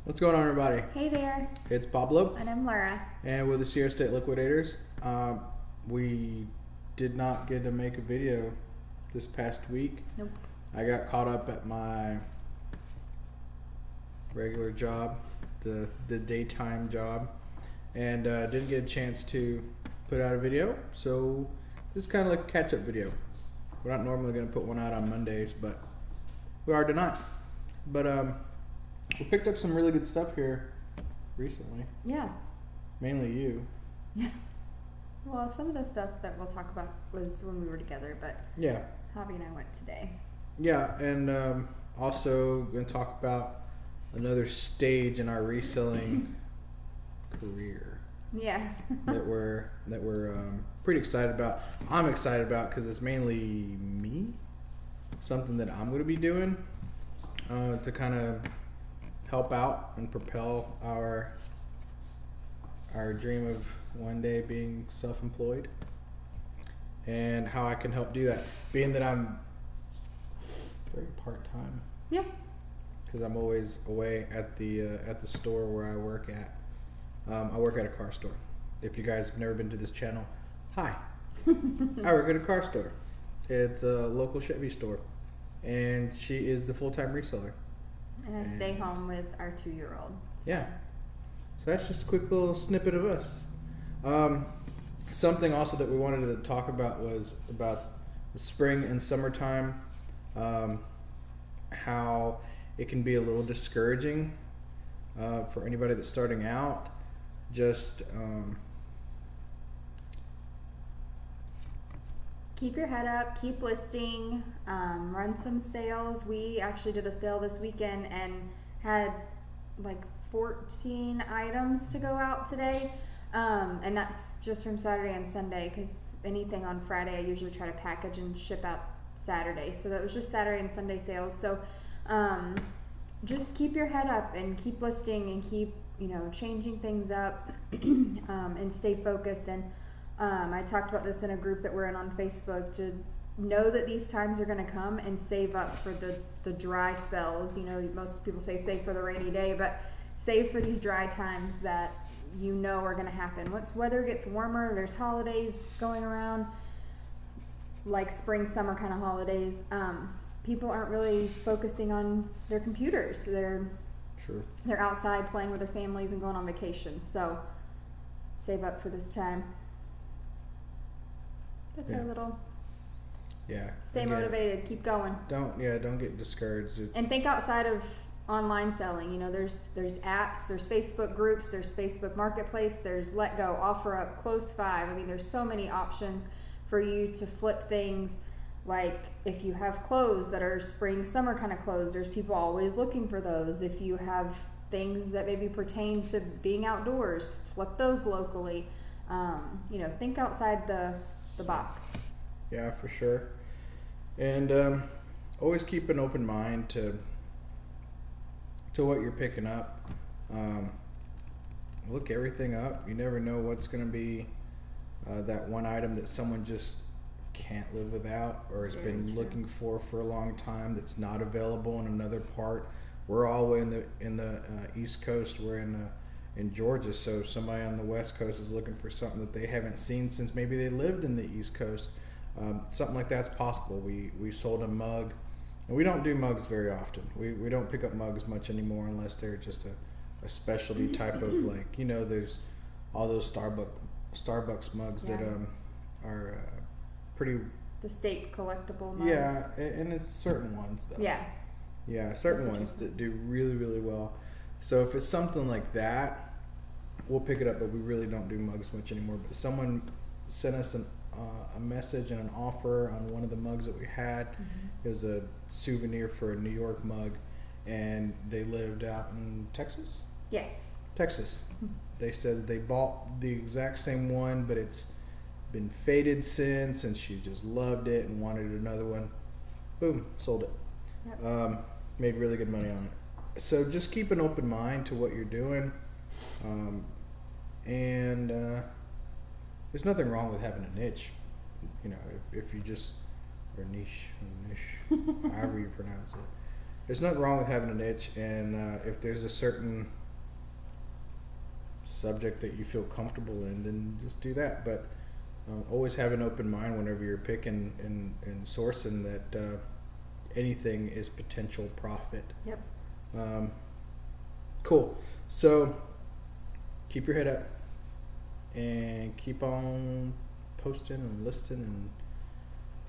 What's going on, everybody? Hey there. It's Pablo, And I'm Laura. and we're the Sierra State Liquidators. We did not get to make a video this past week. Nope. I got caught up at my regular job, the daytime job, and didn't get a chance to put out a video. So this is kind of like a catch-up video. We're not normally going to put one out on Mondays, but we are tonight. But we picked up some really good stuff here recently. Yeah. Mainly you. Yeah. Well, some of the stuff that we'll talk about was when we were together, but Yeah. Javi and I went today. Yeah, and also going to talk about another stage in our reselling career Yeah. that we're pretty excited about. I'm excited about because it's mainly me, something that I'm going to be doing to kind of help out and propel our dream of one day being self-employed, and how I can help do that, being that I'm very part-time. Yeah. Because I'm always away at the store where I work at. I work at a car store. If you guys have never been to this channel, hi. I work at a car store. It's a local Chevy store, and she is the full-time reseller. And I stay home with our 2-year-old. Yeah. So that's just a quick little snippet of us. Something also that we wanted to talk about was about the spring and summertime, how it can be a little discouraging for anybody that's starting out. Just Keep your head up, keep listing, run some sales. We actually did a sale this weekend and had like 14 items to go out today. And that's just from Saturday and Sunday, because anything on Friday I usually try to package and ship out Saturday. So that was just Saturday and Sunday sales. So just keep your head up and keep listing and keep, changing things up and stay focused. And I talked about this in a group that we're in on Facebook, to know that these times are going to come and save up for the dry spells. Most people say save for the rainy day, but save for these dry times that are going to happen. Once weather gets warmer, there's holidays going around, like spring, summer kind of holidays. People aren't really focusing on their computers. They're outside playing with their families and going on vacation. So save up for this time. That's our little. Yeah. Stay motivated. Keep going. Don't get discouraged. And think outside of online selling. There's apps, there's Facebook groups, there's Facebook Marketplace, there's Let Go, Offer Up, Close 5. I mean, there's so many options for you to flip things. Like if you have clothes that are spring, summer kind of clothes, there's people always looking for those. If you have things that maybe pertain to being outdoors, flip those locally. Think outside the box. Yeah, for sure. And always keep an open mind to what you're picking up. Look everything up. You never know what's going to be that one item that someone just can't live without, or has been looking for a long time, that's not available in another part. We're all in the East Coast. We're in Georgia, so somebody on the West Coast is looking for something that they haven't seen since maybe they lived in the East Coast. Something like that's possible. We sold a mug, and we don't do mugs very often. We don't pick up mugs much anymore unless they're just a specialty type of, like, there's all those Starbucks mugs that are pretty. The state collectible mugs. Yeah, and it's certain ones though. Yeah, certain ones that do really, really well. So if it's something like that, we'll pick it up, but we really don't do mugs much anymore. But someone sent us a message and an offer on one of the mugs that we had. It was a souvenir for a New York mug, and they lived out in Texas? Yes. Texas. They said they bought the exact same one, but it's been faded since, and she just loved it and wanted another one. Boom, sold it. Yep. Made really good money on it. So just keep an open mind to what you're doing, and there's nothing wrong with having a niche. If you just, or niche, however you pronounce it. there's nothing wrong with having a niche, and if there's a certain subject that you feel comfortable in, then just do that. But always have an open mind whenever you're picking and sourcing that anything is potential profit. Yep. Cool. So keep your head up and keep on posting and listing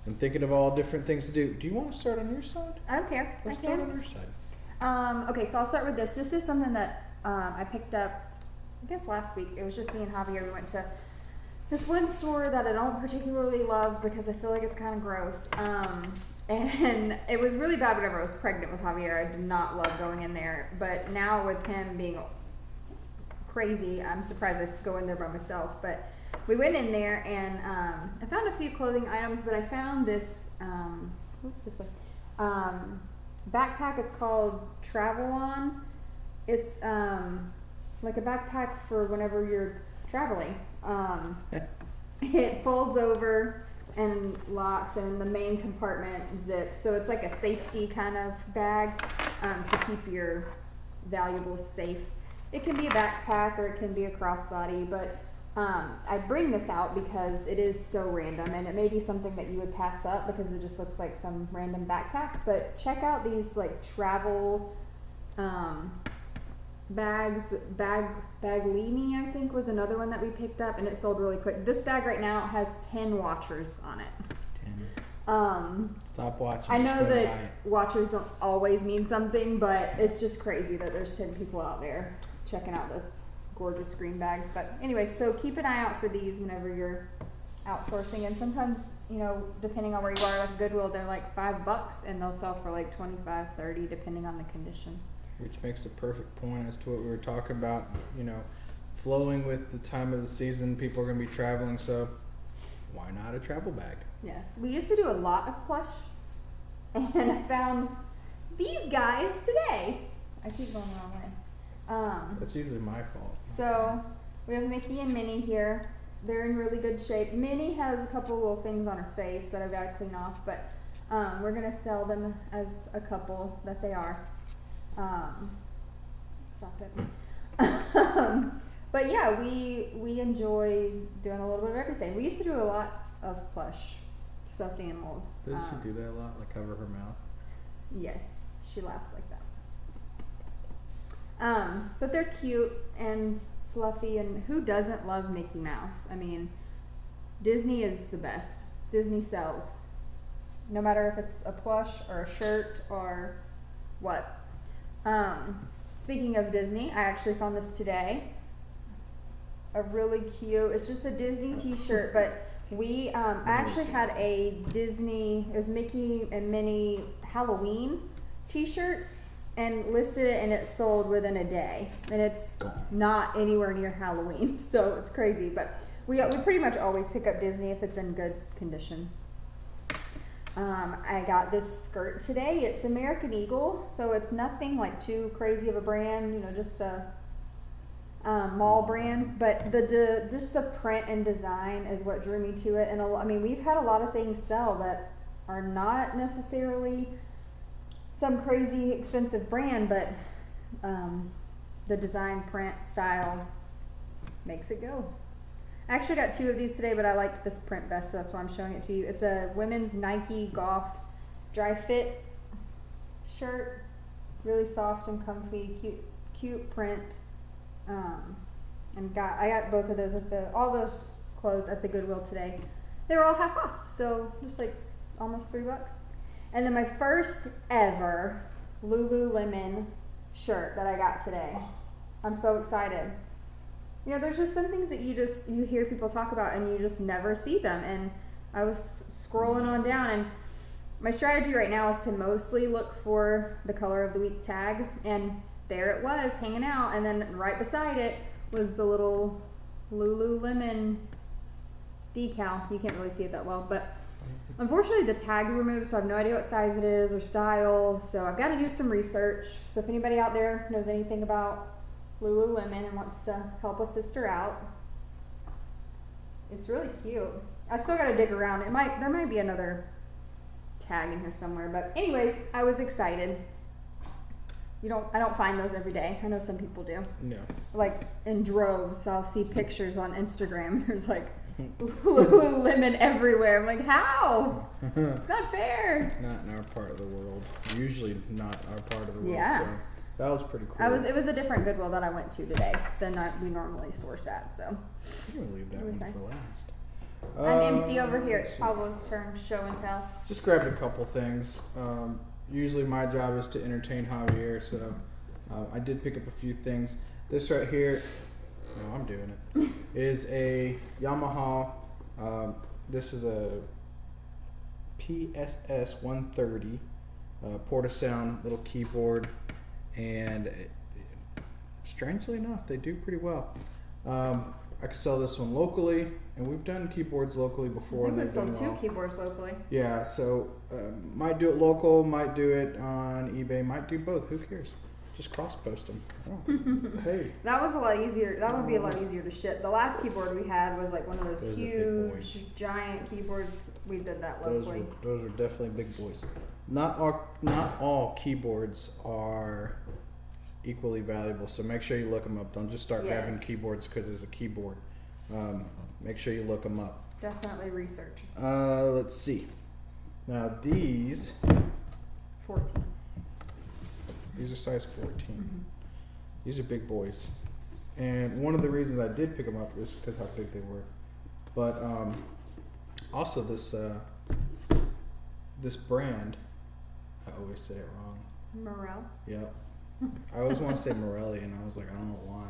and thinking of all different things to do. Do you want to start on your side? I don't care. Let's I start can. on your side. Okay, so I'll start with this. This is something that I picked up, I guess last week. It was just me and Javier. We went to this one store that I don't particularly love because I feel like it's kind of gross. And it was really bad whenever I was pregnant with Javier. I did not love going in there. But now with him being crazy, I'm surprised I go in there by myself. But we went in there and I found a few clothing items, but I found this backpack. It's called Travel On. It's like a backpack for whenever you're traveling. It folds over and locks, and the main compartment zips. So it's like a safety kind of bag to keep your valuables safe. It can be a backpack or it can be a crossbody, but I bring this out because it is so random, and it may be something that you would pass up because it just looks like some random backpack. But check out these like travel bags. Baglini, I think, was another one that we picked up, and it sold really quick. This bag right now has 10 watchers on it. 10. Stop watching. I know that watchers don't always mean something, but it's just crazy that there's 10 people out there checking out this gorgeous green bag. But anyway, so keep an eye out for these whenever you're outsourcing. And sometimes, you know, depending on where you are, like Goodwill, they're like $5 and they'll sell for like 25, 30, depending on the condition. Which makes a perfect point as to what we were talking about, you know, flowing with the time of the season. People are going to be traveling, so why not a travel bag? Yes, we used to do a lot of plush, and I found these guys today. I keep going the wrong way. That's usually my fault. So we have Mickey and Minnie here. They're in really good shape. Minnie has a couple little things on her face that I've got to clean off, but we're going to sell them as a couple that they are. Stop it. But yeah, we enjoy doing a little bit of everything. We used to do a lot of plush stuffed animals. Does she do that a lot, like cover her mouth? Yes, she laughs like that. But they're cute and fluffy, and who doesn't love Mickey Mouse? I mean, Disney is the best. Disney sells. No matter if it's a plush or a shirt or what. Speaking of Disney, I actually found this today. A really cute, it's just a Disney t-shirt, but I actually had a Disney, it was Mickey and Minnie Halloween t-shirt, and listed it, and it sold within a day, and it's not anywhere near Halloween, so it's crazy. But we pretty much always pick up Disney if it's in good condition. I got this skirt today. It's American Eagle, so it's nothing like too crazy of a brand, you know, just a mall brand. But just the print and design is what drew me to it. And I mean, we've had a lot of things sell that are not necessarily some crazy expensive brand, but the design, print, style makes it go. I actually got 2 of these today, but I liked this print best, so that's why I'm showing it to you. It's a women's Nike Golf dry fit shirt, really soft and comfy, cute print. And I got both of those all those clothes at the Goodwill today. They were all half off, so just like almost $3. And then my first ever Lululemon shirt that I got today. I'm so excited. You know, there's just some things that you hear people talk about and you just never see them. And I was scrolling on down, and my strategy right now is to mostly look for the color of the week tag, and there it was hanging out, and then right beside it was the little Lululemon decal. You can't really see it that well, but unfortunately the tag's removed, so I have no idea what size it is or style, so I've got to do some research. So if anybody out there knows anything about Lululemon and wants to help a sister out, it's really cute. I still got to dig around. There might be another tag in here somewhere, but anyways, I was excited. I don't find those every day. I know some people do. No. Like in droves, I'll see pictures on Instagram. There's like Lululemon everywhere. I'm like, how? It's not fair. Not in our part of the world. Usually not our part of the world. Yeah. So that was pretty cool. It was a different Goodwill that I went to today than we normally source at. So I'm gonna leave that one nice. for last. I'm empty over here. It's Pablo's turn. Show and tell. Just grabbed a couple things. Usually my job is to entertain Javier, so I did pick up a few things. This right here, no, I'm doing it, is a Yamaha. This is a PSS 130 Portasound little keyboard, and strangely enough, they do pretty well. I could sell this one locally, and we've done keyboards locally before. I think and we've they've sold done 2 well. keyboards locally. Yeah, so might do it local, might do it on eBay, might do both. Who cares? Just cross post them. Oh, hey. That was a lot easier. That would be a lot easier to ship. The last keyboard we had was like one of those Those are big huge, boys. giant keyboards. We did that Those locally. are definitely big boys. Not all keyboards are equally valuable, so make sure you look them up. Don't just start grabbing Yes. keyboards because it's a keyboard. Make sure you look them up. Definitely research. Let's see. Now these 14. are size 14. Mm-hmm. These are big boys, and one of the reasons I did pick them up was because how big they were. But also this brand, I always say it wrong. Morel. Yep. I always want to say Morelli, and I was like, I don't know why.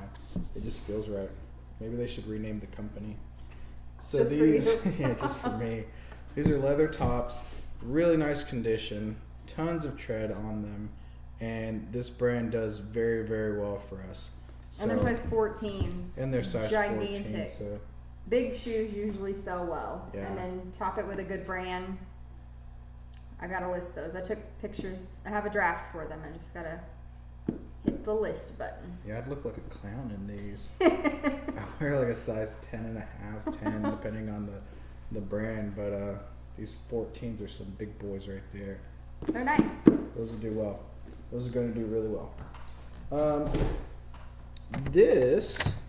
It just feels right. Maybe they should rename the company. So Just for you. yeah, just for me. These are leather tops, really nice condition, tons of tread on them, and this brand does very, very well for us. So, And they're size 14. and they're size 14. Gigantic. So Big shoes usually sell well. Yeah. And then top it with a good brand. I gotta list those. I took pictures. I have a draft for them. I just gotta hit the list button. yeah, I'd look like a clown in these. I wear like a size 10 and a half, 10, depending on the brand, but these 14s are some big boys right there. They're nice. Those will do well. Those are going to do really well. This,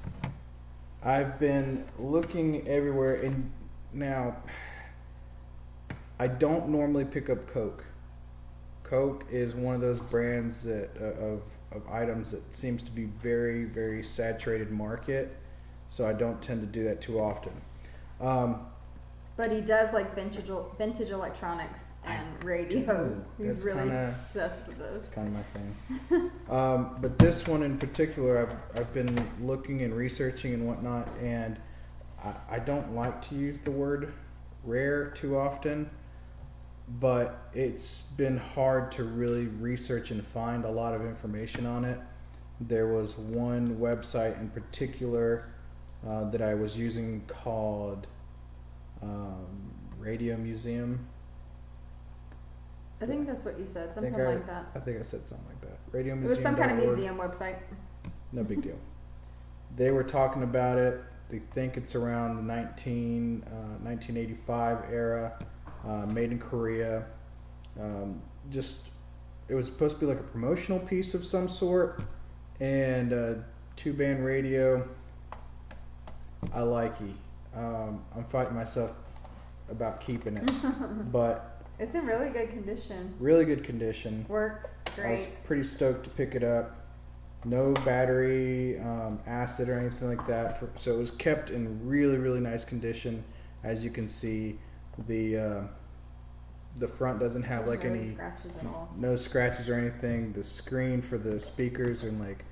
I've been looking everywhere, and now I don't normally pick up Coke. Coke is one of those brands that of items that seems to be very, very saturated market, so I don't tend to do that too often. But he does like vintage electronics and radios. He's That's really kinda- obsessed with those. It's kind of my thing. But this one in particular, I've been looking and researching and whatnot, and I don't like to use the word rare too often, but it's been hard to really research and find a lot of information on it. There was one website in particular that I was using called Radio Museum. I think that's what you said. Something I like that. I think I said something like that. Radio It Museum. was some kind of museum website. No big deal. They were talking about it. They think it's around the 1985 era, made in Korea. It was supposed to be like a promotional piece of some sort, and a 2-band radio. I like it. I'm fighting myself about keeping it, but It's in really good condition. really good condition. Works I was great. pretty stoked to pick it up. No battery, acid or anything like that. So it was kept in really, really nice condition. As you can see, the front doesn't have There's like no any scratches at all. no scratches or anything. The screen for the speakers are in like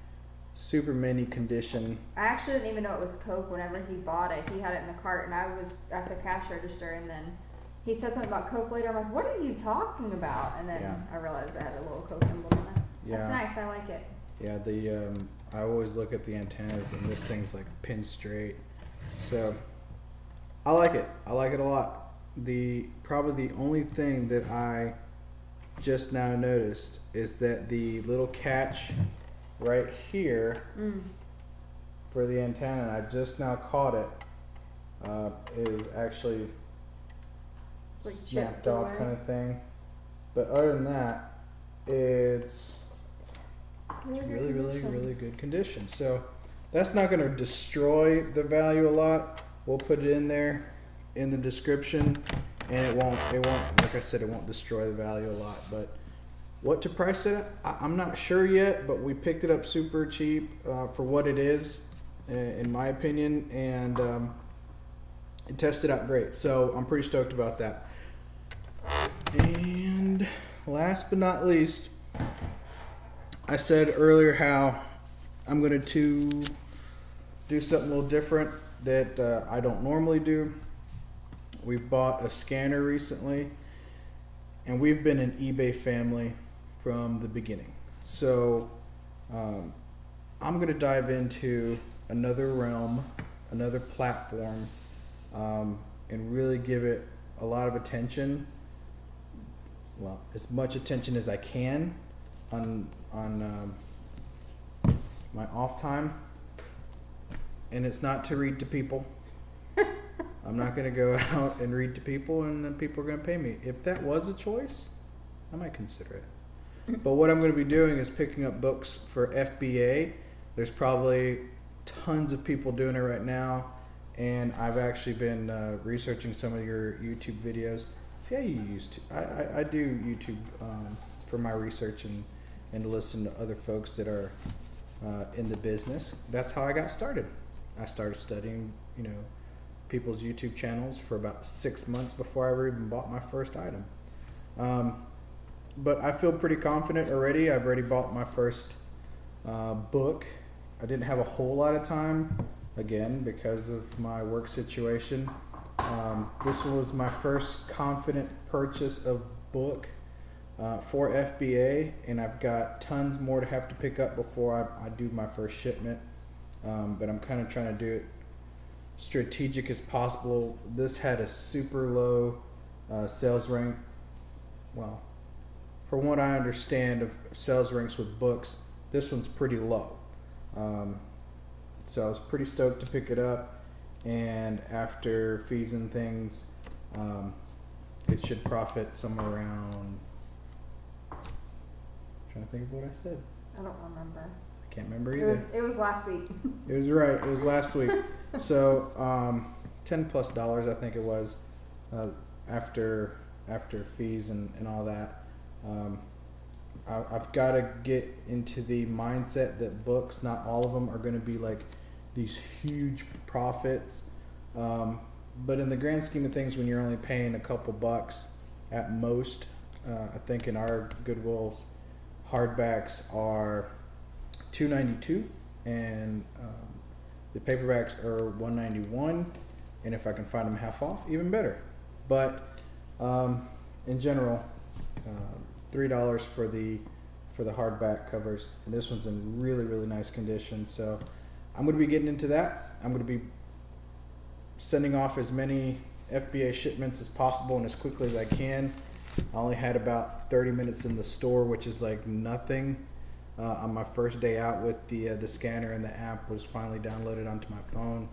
super mini condition. I actually didn't even know it was Coke whenever he bought it. He had it in the cart, and I was at the cash register, and then he said something about Coke later. I'm like, what are you talking about? And then Yeah. I realized it had a little Coke emblem on it. Yeah. That's nice. I like it. Yeah, I always look at the antennas, and this thing's like pin straight. So I like it. I like it a lot. Probably the only thing that I just now noticed is that the little catch right here for the antenna, and I just now caught it, is actually Like snapped chipped off away. kind of thing. But other than that, it's It's really good condition. So that's not going to destroy the value a lot. We'll put it in there in the description, and it won't, like I said, it won't destroy the value a lot. But what to price it at, I'm not sure yet, but we picked it up super cheap for what it is, in my opinion, and it tested out great. So I'm pretty stoked about that. And last but not least, I said earlier how I'm going to do something a little different that I don't normally do. We bought a scanner recently, and we've been an eBay family from the beginning. So I'm going to dive into another realm, another platform, and really give it a lot of attention. Well, as much attention as I can on my off time. And it's not to read to people. I'm not going to go out and read to people, and then people are going to pay me. If that was a choice, I might consider it. But what I'm going to be doing is picking up books for FBA. There's probably tons of people doing it right now, and I've actually been researching some of your YouTube videos. See how you used to. I do YouTube for my research and to listen to other folks that are in the business. That's how I got started. I started studying, people's YouTube channels for about 6 months before I ever even bought my first item. But I feel pretty confident already. I've already bought my first book. I didn't have a whole lot of time, again, because of my work situation. This was my first confident purchase of book for FBA, and I've got tons more to have to pick up before I do my first shipment. But I'm kind of trying to do it strategic as possible. This had a super low sales rank. Well, from what I understand of sales ranks with books, this one's pretty low. So I was pretty stoked to pick it up, and after fees and things, it should profit somewhere around, I'm trying to think of what I said. I don't remember. I can't remember either. It was last week. It was right. It was last week. So $10+ I think it was after fees and all that. I've got to get into the mindset that books, not all of them are going to be like these huge profits. But in the grand scheme of things, when you're only paying a couple bucks at most, I think in our Goodwills, hardbacks are $2.92, and the paperbacks are $1.91, and if I can find them half off, even better. But in general, $3 for the hardback covers, and this one's in really nice condition. So I'm going to be getting into that. I'm going to be sending off as many FBA shipments as possible and as quickly as I can. I only had about 30 minutes in the store, which is like nothing. On my first day out with the scanner, and the app was finally downloaded onto my phone.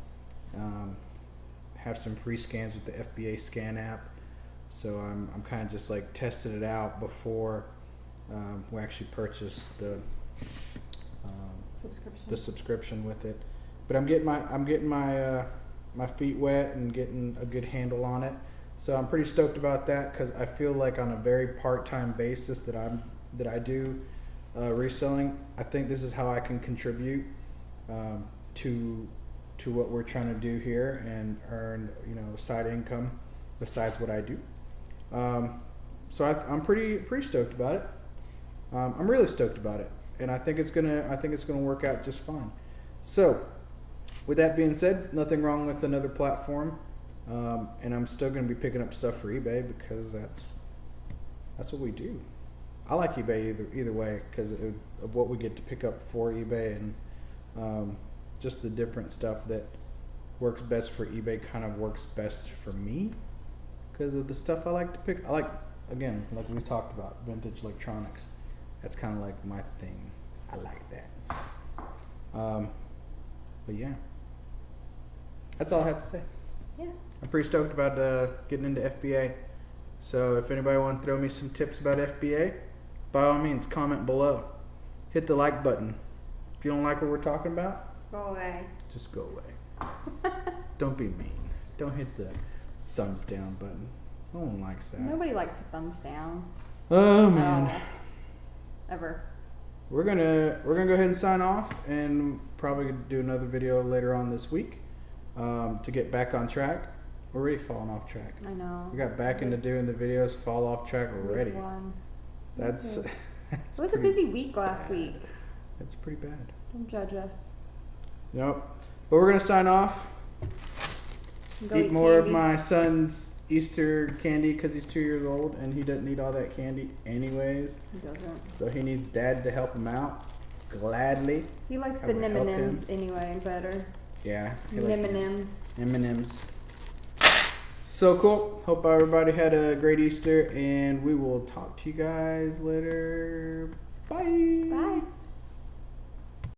Have some free scans with the FBA scan app, so I'm kind of just like testing it out before we actually purchase the subscription with it. But I'm getting my feet wet and getting a good handle on it. So I'm pretty stoked about that, because I feel like on a very part-time basis that I do reselling, I think this is how I can contribute to what we're trying to do here and earn side income besides what I do. So I'm pretty stoked about it. I'm really stoked about it, and I think it's gonna work out just fine. So with that being said, nothing wrong with another platform, and I'm still gonna be picking up stuff for eBay, because that's what we do. I like eBay either way, because of what we get to pick up for eBay, and just the different stuff that works best for eBay kind of works best for me, because of the stuff I like to pick. I like, again, like we talked about, vintage electronics. That's kind of like my thing. I like that. But yeah, that's all I have to say. Yeah. I'm pretty stoked about getting into FBA. So if anybody wants to throw me some tips about FBA, by all means, comment below. hit the like button. If you don't like what we're talking about, Go away. just go away. Don't be mean. Don't hit the thumbs down button. No one likes that. Nobody likes a thumbs down. Oh man. Ever. We're gonna go ahead and sign off, and probably do another video later on this week to get back on track. We're already falling off track. I know. We got back into doing the videos, fall off track already. Week one. That's It that's was a pretty busy week last bad. week. That's pretty bad. Don't judge us. Nope. But we're gonna sign off. Go Eat more of candy. my son's Easter candy because he's 2 years old and he doesn't need all that candy anyways. He doesn't. So he needs Dad to help him out. Gladly. He likes I the would help M&Ms him. anyway better. Yeah. he likes M&Ms. M&Ms. So cool. Hope everybody had a great Easter, and we will talk to you guys later. Bye. Bye.